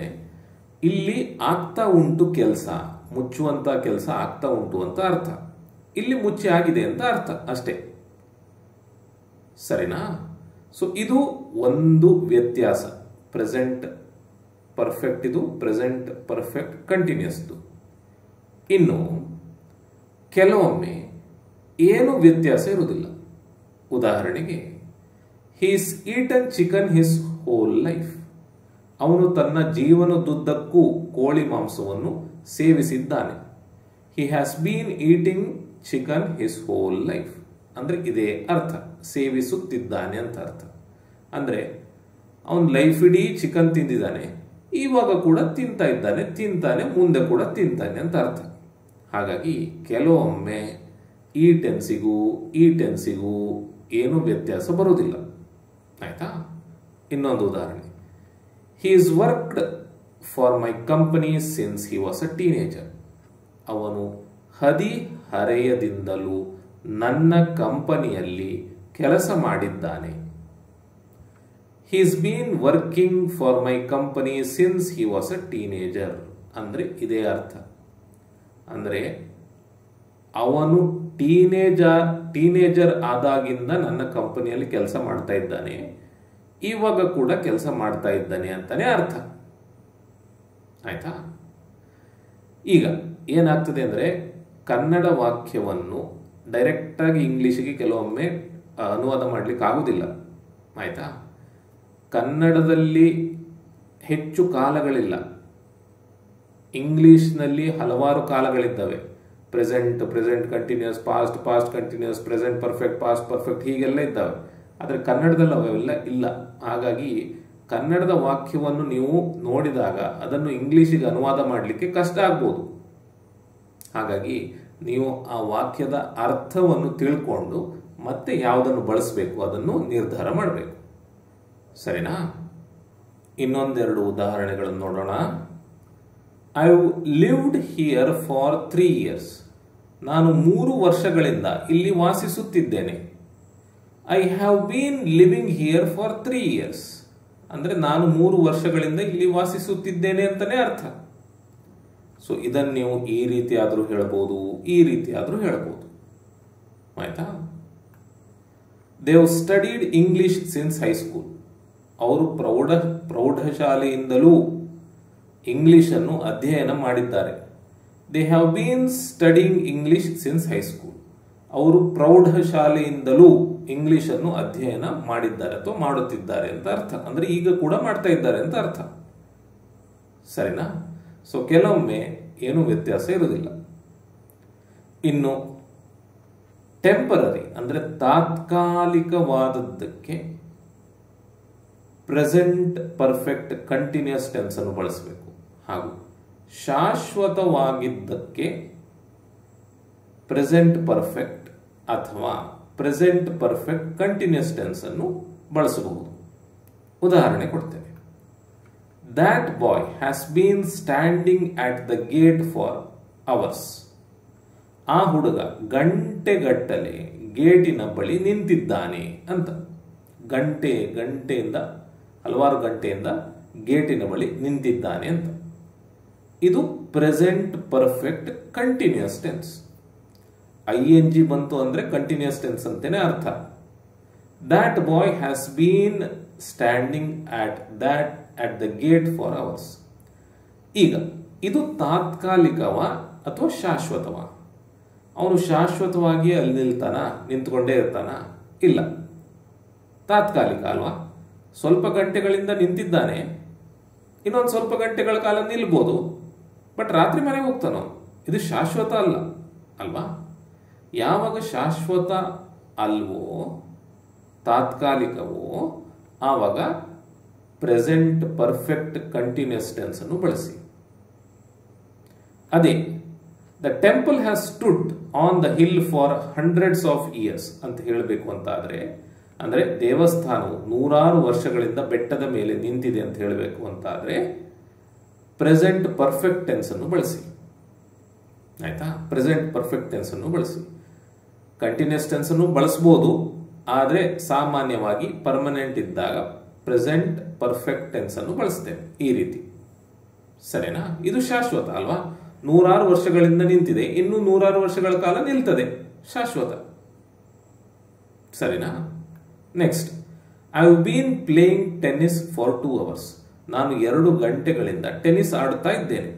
ಇಲ್ಲಿ ಆಗ್ತಾ ಉಂಟು ಕೆಲಸ, ಮುಚ್ಚುವಂತ ಕೆಲಸ ಆಗ್ತಾ ಉಂಟು ಅಂತ ಅರ್ಥ. ಇಲ್ಲಿ ಮುಚ್ಚಿ ಆಗಿದೆ ಅಂತ ಅರ್ಥ ಅಷ್ಟೇ. ಸರಿನಾ? ಸೊ ಇದು ಒಂದು ವ್ಯತ್ಯಾಸ ಪ್ರೆಸೆಂಟ್ ಪರ್ಫೆಕ್ಟ್ ಇದು ಪ್ರೆಸೆಂಟ್ ಪರ್ಫೆಕ್ಟ್ ಕಂಟಿನ್ಯೂಸ್ದು. ಇನ್ನು ಕೆಲವೊಮ್ಮೆ ಏನು ವ್ಯತ್ಯಾಸ ಇರುವುದಿಲ್ಲ. ಉದಾಹರಣೆಗೆ, he's eaten chicken his whole life. ಅವನು ತನ್ನ ಜೀವನದುದ್ದಕ್ಕೂ ಕೋಳಿ ಮಾಂಸವನ್ನು ಸೇವಿಸಿದ್ದಾನೆ. He has been eating chicken his whole life ಅಂದ್ರೆ ಇದೇ ಅರ್ಥ, ಸೇವಿಸುತ್ತಿದ್ದಾನೆ ಅಂತ ಅರ್ಥ. ಅಂದ್ರೆ ಅವನ್ ಲೈಫ್ ಇಡೀ ಚಿಕನ್ ತಿಂದಿದ್ದಾನೆ, ಇವಾಗ ಕೂಡ ತಿಂತಾನೆ, ಮುಂದೆ ಕೂಡ ತಿಂತಾನೆ ಅಂತ ಅರ್ಥ. ಹಾಗಾಗಿ ಕೆಲವೊಮ್ಮೆ ಈ ಟೆನ್ಸಿಗೂ ಏನು ವ್ಯತ್ಯಾಸ ಬರುವುದಿಲ್ಲ. ಆಯ್ತಾ? ಇನ್ನೊಂದು ಉದಾಹರಣೆ, he is worked for my company since he was a teenager. ಅವನು ಹದಿಹರೆಯದಿಂದಲೂ ನನ್ನ ಕಂಪನಿಯಲ್ಲಿ ಕೆಲಸ ಮಾಡಿದ್ದಾನೆ. He is been working for my company since he was a teenager ಅಂದ್ರೆ ಇದೇ ಅರ್ಥ. ಅಂದ್ರೆ ಅವನು ಟೀನೇಜರ್ ಆದಾಗಿಂದ ನನ್ನ ಕಂಪನಿಯಲ್ಲಿ ಕೆಲಸ ಮಾಡ್ತಾ ಇದ್ದಾನೆ, ಇವಾಗ ಕೂಡ ಕೆಲಸ ಮಾಡ್ತಾ ಇದ್ದಾನೆ ಅಂತಾನೆ ಅರ್ಥ. ಆಯ್ತಾ? ಈಗ ಏನಾಗ್ತದೆ ಅಂದ್ರೆ ಕನ್ನಡ ವಾಕ್ಯವನ್ನು ಡೈರೆಕ್ಟ್ ಆಗಿ ಇಂಗ್ಲಿಷ್ಗೆ ಕೆಲವೊಮ್ಮೆ ಅನುವಾದ ಮಾಡ್ಲಿಕ್ಕೆ ಆಗುದಿಲ್ಲ. ಆಯ್ತಾ? ಕನ್ನಡದಲ್ಲಿ ಹೆಚ್ಚು ಕಾಲಗಳಿಲ್ಲ, ಇಂಗ್ಲಿಷ್ನಲ್ಲಿ ಹಲವಾರು ಕಾಲಗಳಿದ್ದಾವೆ. Present continuous, past continuous, present perfect, past perfect ಹೀಗೆಲ್ಲ ಇದ್ದಾವೆ. ಆದರೆ ಕನ್ನಡದಲ್ಲಿ ಅವೆಲ್ಲ ಇಲ್ಲ. ಹಾಗಾಗಿ ಕನ್ನಡದ ವಾಕ್ಯವನ್ನು ನೀವು ನೋಡಿದಾಗ ಅದನ್ನು ಇಂಗ್ಲಿಷಿಗೆ ಅನುವಾದ ಮಾಡಲಿಕ್ಕೆ ಕಷ್ಟ ಆಗ್ಬೋದು. ಹಾಗಾಗಿ ನೀವು ಆ ವಾಕ್ಯದ ಅರ್ಥವನ್ನು ತಿಳ್ಕೊಂಡು ಮತ್ತೆ ಯಾವುದನ್ನು ಬಳಸಬೇಕು ಅದನ್ನು ನಿರ್ಧಾರ ಮಾಡಬೇಕು. ಸರಿನಾ? ಇನ್ನೊಂದೆರಡು ಉದಾಹರಣೆಗಳನ್ನು ನೋಡೋಣ. I lived here for 3 years. ನಾನು 3 ವರ್ಷಗಳಿಂದ ಇಲ್ಲಿ ವಾಸಿಸುತ್ತಿದ್ದೇನೆ. I have been living here for 3 years. ಅಂದ್ರೆ ನಾನು 3 ವರ್ಷಗಳಿಂದ ಇಲ್ಲಿ ವಾಸಿಸುತ್ತಿದ್ದೇನೆ ಅಂತಾನೆ ಅರ್ಥ. ಸೊ ಇದನ್ನು ನೀವು ಈ ರೀತಿ ಆದ್ರೂ ಹೇಳ್ಬೋದು, ಈ ರೀತಿ ಆದ್ರೂ ಹೇಳ್ಬೋದು. ಆಯ್ತಾ? They have studied English since high school. ಅವರು ಪ್ರೌಢಶಾಲೆಯಿಂದಲೂ ಇಂಗ್ಲಿಷ್ ಅನ್ನು ಅಧ್ಯಯನ ಮಾಡಿದ್ದಾರೆ. They have been studying English since high school. ಅವರು ಪ್ರೌಢಶಾಲೆಯಿಂದಲೂ ಇಂಗ್ಲಿಷ್ ಅನ್ನು ಅಧ್ಯಯನ ಮಾಡಿದ್ದಾರೆ ಅಥವಾ ಮಾಡುತ್ತಿದ್ದಾರೆ ಅಂತ ಅರ್ಥ. ಅಂದ್ರೆ ಈಗ ಕೂಡ ಮಾಡ್ತಾ ಇದ್ದಾರೆ ಅಂತ ಅರ್ಥ. ಸರಿನಾ? ಸೊ ಕೆಲವೊಮ್ಮೆ ಏನು ವ್ಯತ್ಯಾಸ ಇರುವುದಿಲ್ಲ. ಇನ್ನು ಟೆಂಪರರಿ ಅಂದ್ರೆ ತಾತ್ಕಾಲಿಕವಾದದ್ದಕ್ಕೆ ಪ್ರೆಸೆಂಟ್ ಪರ್ಫೆಕ್ಟ್ ಕಂಟಿನ್ಯೂಸ್ ಟೆನ್ಸ್ ಅನ್ನು ಬಳಸಬೇಕು. ಹಾಗೂ ಶಾಶ್ವತವಾಗಿದ್ದಕ್ಕೆ ಪ್ರೆಸೆಂಟ್ ಪರ್ಫೆಕ್ಟ್ ಅಥವಾ ಪ್ರೆಸೆಂಟ್ ಪರ್ಫೆಕ್ಟ್ ಕಂಟಿನ್ಯೂಸ್ ಟೆನ್ಸ್ ಅನ್ನು ಬಳಸಬಹುದು. ಉದಾಹರಣೆ ಕೊಡ್ತೇನೆ. That boy has been standing at the gate for hours. ಆ ಹುಡುಗ ಗಂಟೆಗಟ್ಟಲೆ ಗೇಟಿನ ಬಳಿ ನಿಂತಿದ್ದಾನೆ ಅಂತ. ಹಲವಾರು ಗಂಟೆಯಿಂದ ಗೇಟಿನ ಬಳಿ ನಿಂತಿದ್ದಾನೆ ಅಂತ. ಇದು present perfect continuous tense. ING ಬಂತು ಅಂದ್ರೆ ಕಂಟಿನ್ಯೂಸ್ ಟೆನ್ಸ್ ಅಂತಾನೆ ಅರ್ಥ. That boy has been standing at the gate for hours. ಈಗ ಇದು ತಾತ್ಕಾಲಿಕವ ಅಥವಾ ಶಾಶ್ವತವ? ಅವನು ಶಾಶ್ವತವಾಗಿ ಅಲ್ಲಿ ನಿಂತ್ಕೊಂಡೇ ಇರ್ತಾನ? ಇಲ್ಲ, ತಾತ್ಕಾಲಿಕ ಅಲ್ವಾ? ಸ್ವಲ್ಪ ಗಂಟೆಗಳಿಂದ ನಿಂತಿದ್ದಾನೆ, ಇನ್ನೊಂದು ಸ್ವಲ್ಪ ಗಂಟೆಗಳ ಕಾಲ ನಿಲ್ಬೋದು, ಬಟ್ ರಾತ್ರಿ ಮನೆಗೆ ಹೋಗ್ತಾನೋ. ಇದು ಶಾಶ್ವತ ಅಲ್ಲ ಅಲ್ವಾ? ಯಾವಾಗ ಶಾಶ್ವತ ಅಲ್ವೋ, ತಾತ್ಕಾಲಿಕವೋ, ಆವಾಗ ಪ್ರೆಸೆಂಟ್ ಪರ್ಫೆಕ್ಟ್ ಕಂಟಿನ್ಯೂಸ್ ಟೆನ್ಸ್ ಅನ್ನು ಬಳಸಿ. ಅದೇ the temple has stood on the hill for hundreds of years ಅಂತ ಹೇಳಬೇಕು ಅಂತ ಅಂದ್ರೆ ದೇವಸ್ಥಾನವು 100 ವರ್ಷಗಳಿಂದ ಬೆಟ್ಟದ ಮೇಲೆ ನಿಂತಿದೆ ಅಂತ ಹೇಳಬೇಕು ಅಂತ ಆದ್ರೆ ಪ್ರೆಸೆಂಟ್ ಪರ್ಫೆಕ್ಟ್ ಟೆನ್ಸ್ ಅನ್ನು ಬಳಸಿ. ಆಯ್ತಾ? ಪ್ರೆಸೆಂಟ್ ಪರ್ಫೆಕ್ಟ್ ಟೆನ್ಸ್ ಅನ್ನು ಬಳಸಿ. ಕಂಟಿನ್ಯೂಸ್ ಟೆನ್ಸ್ ಅನ್ನು ಬಳಸಬಹುದು, ಆದ್ರೆ ಸಾಮಾನ್ಯವಾಗಿ ಪರ್ಮನೆಂಟ್ ಇದ್ದಾಗ ಪ್ರೆಸೆಂಟ್ ಪರ್ಫೆಕ್ಟ್ ಟೆನ್ಸ್ ಅನ್ನು ಬಳಸ್ತೇವೆ ಈ ರೀತಿ. ಸರಿನಾ? ಇದು ಶಾಶ್ವತ ಅಲ್ವಾ? 100 ವರ್ಷಗಳಿಂದ ನಿಂತಿದೆ, ಇನ್ನು 100 ವರ್ಷಗಳ ಕಾಲ ನಿಲ್ತದೆ, ಶಾಶ್ವತ. ಸರಿನಾ? Next, I have been playing tennis for 2 hours. ನಾನು 2 ಗಂಟೆಗಳಿಂದ ಟೆನ್ನಿಸ್ ಆಡ್ತಾ ಇದ್ದೇನೆ.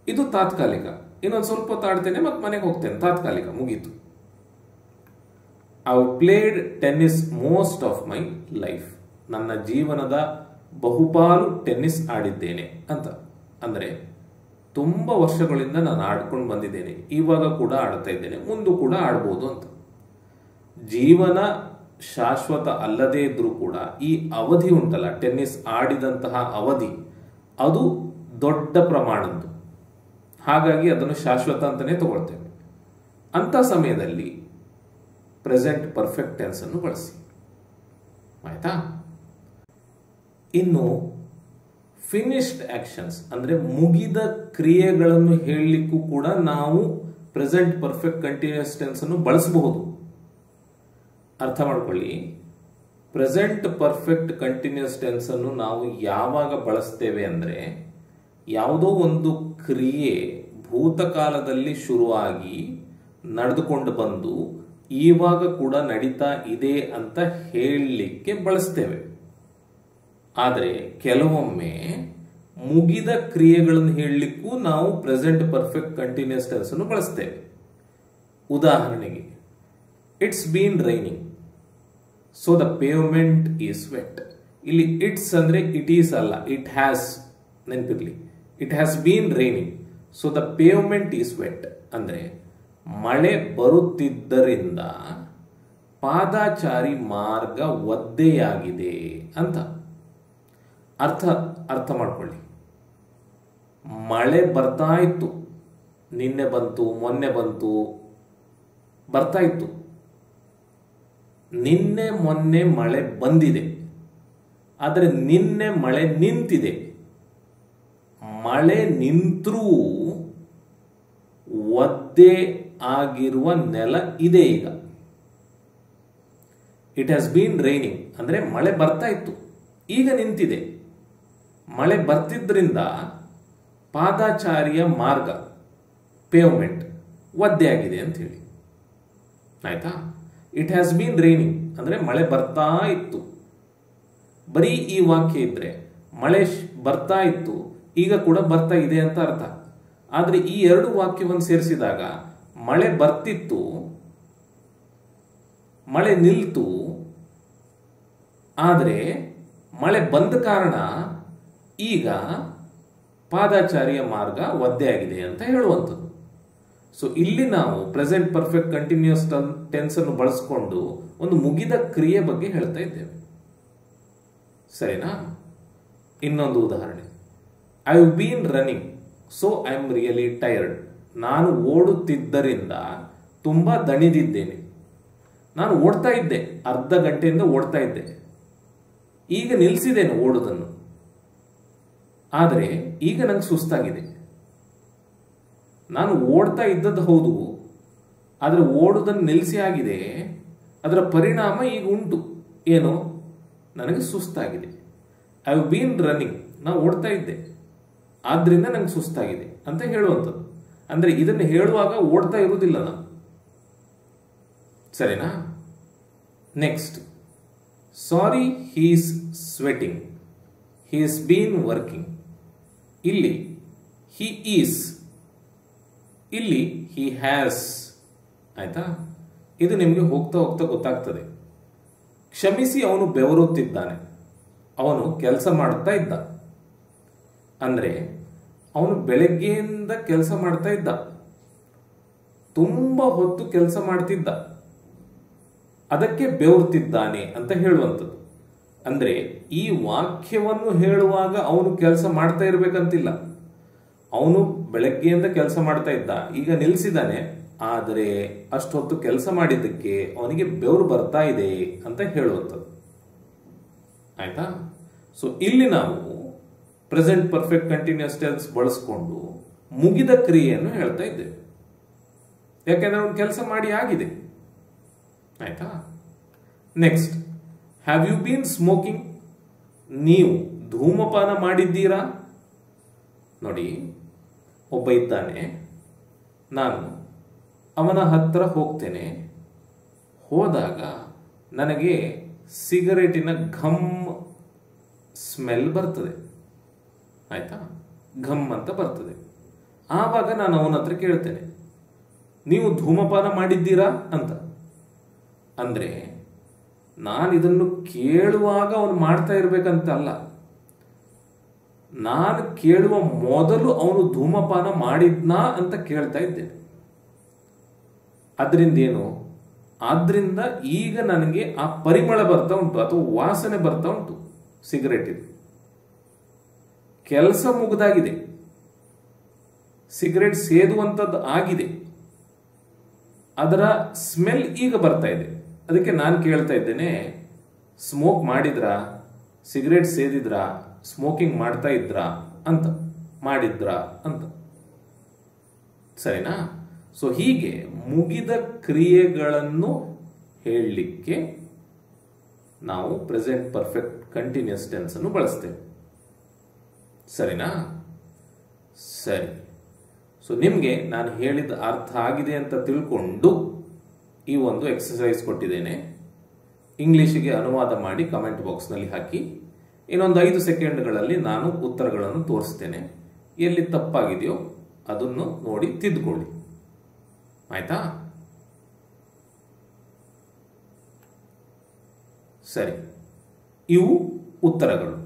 ಇದು ತಾತ್ಕಾಲಿಕ. ಇನ್ನೊಂದು ಸ್ವಲ್ಪ ಹೊತ್ತು ಆಡ್ತೇನೆ ಮತ್ತೆ ಮನೆಗೆ ಹೋಗ್ತೇನೆ, ತಾತ್ಕಾಲಿಕ, ಮುಗೀತು. I played tennis most of my life. ನನ್ನ ಜೀವನದ ಬಹುಪಾಲು ಟೆನ್ನಿಸ್ ಆಡಿದ್ದೇನೆ ಅಂತ. ಅಂದರೆ ತುಂಬ ವರ್ಷಗಳಿಂದ ನಾನು ಆಡ್ಕೊಂಡು ಬಂದಿದ್ದೇನೆ, ಇವಾಗ ಕೂಡ ಆಡ್ತಾ ಇದ್ದೇನೆ, ಮುಂದೂ ಕೂಡ ಆಡ್ಬೋದು ಅಂತ. ಜೀವನ ಶಾಶ್ವತ ಅಲ್ಲದೇ ಇದ್ರೂ ಕೂಡ ಈ ಅವಧಿ ಉಂಟಲ್ಲ, ಟೆನ್ನಿಸ್ ಆಡಿದಂತಹ ಅವಧಿ, ಅದು ದೊಡ್ಡ ಪ್ರಮಾಣದ್ದು. ಹಾಗಾಗಿ ಅದನ್ನು ಶಾಶ್ವತ ಅಂತಲೇ ತಗೊಳ್ತೇವೆ. ಅಂಥ ಸಮಯದಲ್ಲಿ ಪ್ರೆಸೆಂಟ್ ಪರ್ಫೆಕ್ಟ್ ಟೆನ್ಸ್ ಅನ್ನು ಬಳಸಿ. ಆಯ್ತಾ? ಇನ್ನು ಫಿನಿಶ್ಡ್ ಆಕ್ಷನ್ಸ್ ಅಂದ್ರೆ ಮುಗಿದ ಕ್ರಿಯೆಗಳನ್ನು ಹೇಳಲಿಕ್ಕೂ ಕೂಡ ನಾವು ಪ್ರೆಸೆಂಟ್ ಪರ್ಫೆಕ್ಟ್ ಕಂಟಿನ್ಯೂಸ್ ಟೆನ್ಸ್ ಅನ್ನು ಬಳಸಬಹುದು. ಅರ್ಥ ಮಾಡ್ಕೊಳ್ಳಿ, ಪ್ರೆಸೆಂಟ್ ಪರ್ಫೆಕ್ಟ್ ಕಂಟಿನ್ಯೂಸ್ ಟೆನ್ಸ್ ಅನ್ನು ನಾವು ಯಾವಾಗ ಬಳಸ್ತೇವೆ ಅಂದ್ರೆ, ಯಾವುದೋ ಒಂದು ಕ್ರಿಯೆ ಭೂತಕಾಲದಲ್ಲಿ ಶುರುವಾಗಿ ನಡೆದುಕೊಂಡು ಬಂದು ಇವಾಗ ಕೂಡ ನಡೀತಾ ಇದೆ ಅಂತ ಹೇಳಲಿಕ್ಕೆ ಬಳಸ್ತೇವೆ. ಆದರೆ ಕೆಲವೊಮ್ಮೆ ಮುಗಿದ ಕ್ರಿಯೆಗಳನ್ನು ಹೇಳಲಿಕ್ಕೂ ನಾವು ಪ್ರೆಸೆಂಟ್ ಪರ್ಫೆಕ್ಟ್ ಕಂಟಿನ್ಯೂಸ್ ಟೆನ್ಸ್ ಅನ್ನು ಬಳಸ್ತೇವೆ. ಉದಾಹರಣೆಗೆ, it's been raining so the pavement is wet. ಇಲ್ಲಿ ಇಟ್ಸ್ ಅಂದ್ರೆ ಇಟ್ ಈಸ್ ಅಲ್ಲ, ಇಟ್ ಹ್ಯಾಸ್. ನೆನಪಿರ್ಲಿ, it has been raining so the pavement is wet ಅಂದ್ರೆ ಮಳೆ ಬರುತ್ತಿದ್ದರಿಂದ ಪಾದಾಚಾರಿ ಮಾರ್ಗ ಒದ್ದೆಯಾಗಿದೆ ಅಂತ ಅರ್ಥ ಮಾಡ್ಕೊಳ್ಳಿ. ಮಳೆ ಬರ್ತಾ ಇತ್ತು, ನಿನ್ನೆ ಬಂತು, ಮೊನ್ನೆ ಬಂತು, ಬರ್ತಾ ಇತ್ತು. ನಿನ್ನೆ ಮೊನ್ನೆ ಮಳೆ ಬಂದಿದೆ, ಆದರೆ ನಿನ್ನೆ ಮಳೆ ನಿಂತಿದೆ. ಮಳೆ ನಿಂತರೂ ಒದ್ದೆ ಆಗಿರುವ ನೆಲ ಇದೆ ಈಗ. ಇಟ್ ಹ್ಯಾಸ್ ಬೀನ್ ರೈನಿಂಗ್ ಅಂದ್ರೆ ಮಳೆ ಬರ್ತಾ ಇತ್ತು, ಈಗ ನಿಂತಿದೆ. ಮಳೆ ಬರ್ತಿದ್ರಿಂದ ಪಾದಾಚಾರಿಯ ಮಾರ್ಗ, ಪೇವ್ಮೆಂಟ್, ಒದ್ದೆ ಆಗಿದೆ ಅಂತ ಹೇಳಿ. ಆಯ್ತಾ? ಇಟ್ ಹ್ಯಾಸ್ ಬೀನ್ ರೈನಿಂಗ್ ಅಂದ್ರೆ ಮಳೆ ಬರ್ತಾ ಇತ್ತು. ಬರೀ ಈ ವಾಕ್ಯ ಇದ್ರೆ ಮಳೆ ಬರ್ತಾ ಇತ್ತು, ಈಗ ಕೂಡ ಬರ್ತಾ ಇದೆ ಅಂತ ಅರ್ಥ. ಆದ್ರೆ ಈ ಎರಡು ವಾಕ್ಯವನ್ನು ಸೇರಿಸಿದಾಗ ಮಳೆ ಬರ್ತಿತ್ತು, ಮಳೆ ನಿಲ್ತು, ಆದರೆ ಮಳೆ ಬಂದ ಕಾರಣ ಈಗ ಪಾದಾಚಾರಿಯ ಮಾರ್ಗ ಒದ್ದೆ ಆಗಿದೆ ಅಂತ ಹೇಳುವಂಥದ್ದು. ಸೊ ಇಲ್ಲಿ ನಾವು ಪ್ರೆಸೆಂಟ್ ಪರ್ಫೆಕ್ಟ್ ಕಂಟಿನ್ಯೂಸ್ ಟೆನ್ಸ್ ಅನ್ನು ಬಳಸಿಕೊಂಡು ಒಂದು ಮುಗಿದ ಕ್ರಿಯೆ ಬಗ್ಗೆ ಹೇಳ್ತಾ ಇದ್ದೇವೆ. ಸರಿನಾ? ಇನ್ನೊಂದು ಉದಾಹರಣೆ, I have bean running so I am really tired. ನಾನು ಓಡುತ್ತಿದ್ದರಿಂದ ತುಂಬಾ ದಣಿದಿದ್ದೇನೆ. ನಾನು ಓಡ್ತಾ ಇದ್ದೆ, ಅರ್ಧ ಗಂಟೆಯಿಂದ ಓಡ್ತಾ ಇದ್ದೆ, ಈಗ ನಿಲ್ಲಿಸಿದ್ದೇನೆ ಓಡುವುದನ್ನು, ಆದರೆ ಈಗ ನಂಗೆ ಸುಸ್ತಾಗಿದೆ. ನಾನು ಓಡ್ತಾ ಇದ್ದದ್ದು ಹೌದು, ಆದರೆ ಓಡುವುದನ್ನು ನಿಲ್ಲಿಸಿ ಆಗಿದೆ. ಅದರ ಪರಿಣಾಮ ಈಗ ಉಂಟು. ಏನು? ನನಗೆ ಸುಸ್ತಾಗಿದೆ. ಐ ಹ್ಯಾವ್ ಬೀನ್ ರನ್ನಿಂಗ್, ನಾನು ಓಡ್ತಾ ಇದ್ದೆ, ಆದ್ರಿಂದ ನಂಗೆ ಸುಸ್ತಾಗಿದೆ ಅಂತ ಹೇಳುವಂಥದ್ದು. ಅಂದ್ರೆ ಇದನ್ನು ಹೇಳುವಾಗ ಓಡ್ತಾ ಇರುವುದಿಲ್ಲ ನಾನು. ಸರಿನಾ? Next, sorry he's sweating, he's been working. ಇಲ್ಲಿ ಹಿ ಈಸ್, ಇಲ್ಲಿ ಹಿ ಹ್ಯಾಸ್. ಆಯ್ತಾ? ಇದು ನಿಮಗೆ ಹೋಗ್ತಾ ಹೋಗ್ತಾ ಗೊತ್ತಾಗ್ತದೆ. ಕ್ಷಮಿಸಿ, ಅವನು ಬೆವರುತ್ತಿದ್ದಾನೆ, ಅವನು ಕೆಲಸ ಮಾಡ್ತಾ ಇದ್ದ. ಅಂದ್ರೆ ಅವನು ಬೆಳಗ್ಗೆಯಿಂದ ಕೆಲಸ ಮಾಡ್ತಾ ಇದ್ದ, ತುಂಬಾ ಹೊತ್ತು ಕೆಲಸ ಮಾಡ್ತಿದ್ದ, ಅದಕ್ಕೆ ಬೆವರುತ್ತಿದ್ದಾನೆ ಅಂತ ಹೇಳುವಂಥದ್ದು. ಅಂದ್ರೆ ಈ ವಾಕ್ಯವನ್ನು ಹೇಳುವಾಗ ಅವನು ಕೆಲಸ ಮಾಡ್ತಾ ಇರ್ಬೇಕಂತಿಲ್ಲ. ಅವನು ಬೆಳಗ್ಗೆಯಿಂದ ಕೆಲಸ ಮಾಡ್ತಾ ಇದ್ದ, ಈಗ ನಿಲ್ಲಿಸಿದಾನೆ, ಆದರೆ ಅಷ್ಟೊತ್ತು ಕೆಲಸ ಮಾಡಿದ್ದಕ್ಕೆ ಅವನಿಗೆ ಬೆವರು ಬರ್ತಾ ಇದೆ ಅಂತ ಹೇಳುವಂಥದ್ದು. ಆಯ್ತಾ? ಸೊ ಇಲ್ಲಿ ನಾವು ಪ್ರೆಸೆಂಟ್ ಪರ್ಫೆಕ್ಟ್ ಕಂಟಿನ್ಯೂಸ್ ಟೆನ್ಸ್ ಬಳಸ್ಕೊಂಡು ಮುಗಿದ ಕ್ರಿಯೆಯನ್ನು ಹೇಳ್ತಾ ಇದ್ದೇವೆ. ಯಾಕೆಂದ್ರೆ ಅವನು ಕೆಲಸ ಮಾಡಿ ಆಗಿದೆ. ಆಯ್ತಾ? Next, have you been smoking? ನೀವು ಧೂಮಪಾನ ಮಾಡಿದ್ದೀರಾ? ನೋಡಿ, ಒಬ್ಬ ಇದ್ದಾನೆ, ನಾನು ಅವನ ಹತ್ರ ಹೋಗ್ತೇನೆ. ಹೋದಾಗ ನನಗೆ ಸಿಗರೇಟಿನ ಘಮ್ ಸ್ಮೆಲ್ ಬರ್ತದೆ, ಆಯ್ತಾ, ಘಮ್ ಅಂತ ಬರ್ತದೆ. ಆವಾಗ ನಾನು ಅವನ ಹತ್ರ ಕೇಳ್ತೇನೆ, ನೀವು ಧೂಮಪಾನ ಮಾಡಿದ್ದೀರಾ ಅಂತ. ಅಂದ್ರೆ ನಾನು ಇದನ್ನು ಕೇಳುವಾಗ ಅವನು ಮಾಡ್ತಾ ಇರ್ಬೇಕಂತ ಅಲ್ಲ, ನಾನು ಕೇಳುವ ಮೊದಲು ಅವನು ಧೂಮಪಾನ ಮಾಡಿದ್ನಾ ಅಂತ ಕೇಳ್ತಾ ಇದ್ದೇನೆ. ಅದರಿಂದ ಏನು, ಆದ್ರಿಂದ ಈಗ ನನಗೆ ಆ ಪರಿಮಳ ಬರ್ತಾ ಉಂಟು ಅಥವಾ ವಾಸನೆ ಬರ್ತಾ ಉಂಟು ಸಿಗರೇಟ್. ಇದು ಕೆಲಸ ಮುಗಿದಾಗಿದೆ, ಸಿಗರೇಟ್ ಸೇದುವಂಥದ್ದು ಆಗಿದೆ, ಅದರ ಸ್ಮೆಲ್ ಈಗ ಬರ್ತಾ ಇದೆ. ಅದಕ್ಕೆ ನಾನು ಕೇಳ್ತಾ ಇದ್ದೇನೆ, ಸ್ಮೋಕ್ ಮಾಡಿದ್ರಾ, ಸಿಗರೇಟ್ ಸೇದಿದ್ರಾ, ಸ್ಮೋಕಿಂಗ್ ಮಾಡ್ತಾ ಇದ್ರಾ ಅಂತ, ಮಾಡಿದ್ರಾ ಅಂತ. ಸರಿನಾ? ಸೊ ಹೀಗೆ ಮುಗಿದ ಕ್ರಿಯೆಗಳನ್ನು ಹೇಳಲಿಕ್ಕೆ ನಾವು ಪ್ರೆಸೆಂಟ್ ಪರ್ಫೆಕ್ಟ್ ಕಂಟಿನ್ಯೂಸ್ ಟೆನ್ಸ್ ಅನ್ನು ಬಳಸ್ತೇವೆ. ಸರಿನಾ? ಸರಿ. ಸೊ ನಿಮಗೆ ನಾನು ಹೇಳಿದ ಅರ್ಥ ಆಗಿದೆ ಅಂತ ತಿಳ್ಕೊಂಡು ಈ ಒಂದು ಎಕ್ಸಸೈಸ್ ಕೊಟ್ಟಿದ್ದೇನೆ. ಇಂಗ್ಲಿಷಿಗೆ ಅನುವಾದ ಮಾಡಿ ಕಮೆಂಟ್ ಬಾಕ್ಸ್ನಲ್ಲಿ ಹಾಕಿ. ಇನ್ನೊಂದು 5 ಸೆಕೆಂಡ್ಗಳಲ್ಲಿ ನಾನು ಉತ್ತರಗಳನ್ನು ತೋರಿಸ್ತೇನೆ. ಎಲ್ಲಿ ತಪ್ಪಾಗಿದೆಯೋ ಅದನ್ನು ನೋಡಿ ತಿದ್ದುಕೊಳ್ಳಿ. ಆಯ್ತಾ? ಸರಿ, ಇವು ಉತ್ತರಗಳು.